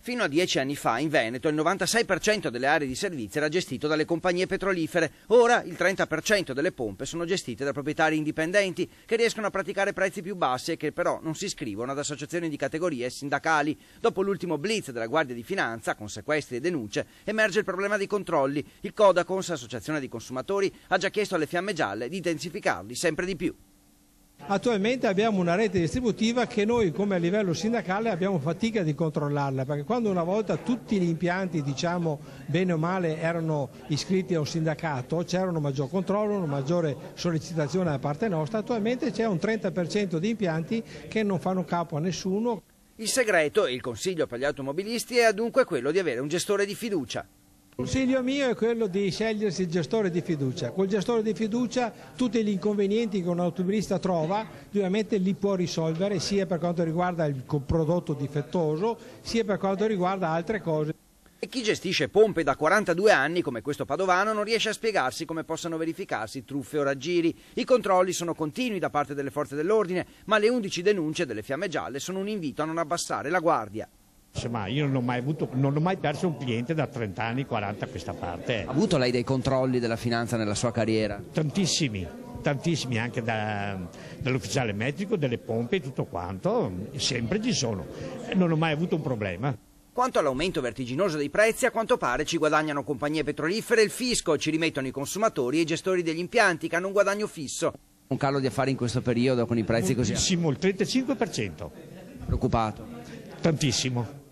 Fino a 10 anni fa in Veneto il 96% delle aree di servizio era gestito dalle compagnie petrolifere. Ora il 30% delle pompe sono gestite da proprietari indipendenti che riescono a praticare prezzi più bassi e che però non si iscrivono ad associazioni di categorie sindacali. Dopo l'ultimo blitz della Guardia di Finanza, con sequestri e denunce, emerge il problema dei controlli. Il Codacons, associazione di consumatori, ha già chiesto alle Fiamme Gialle di intensificarli sempre di più. Attualmente abbiamo una rete distributiva che noi come a livello sindacale abbiamo fatica di controllarla, perché quando una volta tutti gli impianti, diciamo bene o male, erano iscritti a un sindacato, c'era un maggior controllo, una maggiore sollecitazione da parte nostra. Attualmente c'è un 30% di impianti che non fanno capo a nessuno. Il segreto, e il consiglio per gli automobilisti, è dunque quello di avere un gestore di fiducia. Il consiglio mio è quello di scegliersi il gestore di fiducia. Col gestore di fiducia tutti gli inconvenienti che un automobilista trova ovviamente li può risolvere, sia per quanto riguarda il prodotto difettoso, sia per quanto riguarda altre cose. E chi gestisce pompe da 42 anni, come questo padovano, non riesce a spiegarsi come possano verificarsi truffe o raggiri. I controlli sono continui da parte delle forze dell'ordine, ma le 11 denunce delle Fiamme Gialle sono un invito a non abbassare la guardia. Ma io non ho mai perso un cliente da 30 anni, 40 a questa parte. Ha avuto lei dei controlli della finanza nella sua carriera? Tantissimi anche dall'ufficiale metrico, delle pompe e tutto quanto, sempre ci sono. Non ho mai avuto un problema. Quanto all'aumento vertiginoso dei prezzi, a quanto pare ci guadagnano compagnie petrolifere, il fisco, ci rimettono i consumatori e i gestori degli impianti che hanno un guadagno fisso. Un calo di affari in questo periodo con i prezzi così alti? Moltissimo, il 35%. Preoccupato? Tantissimo.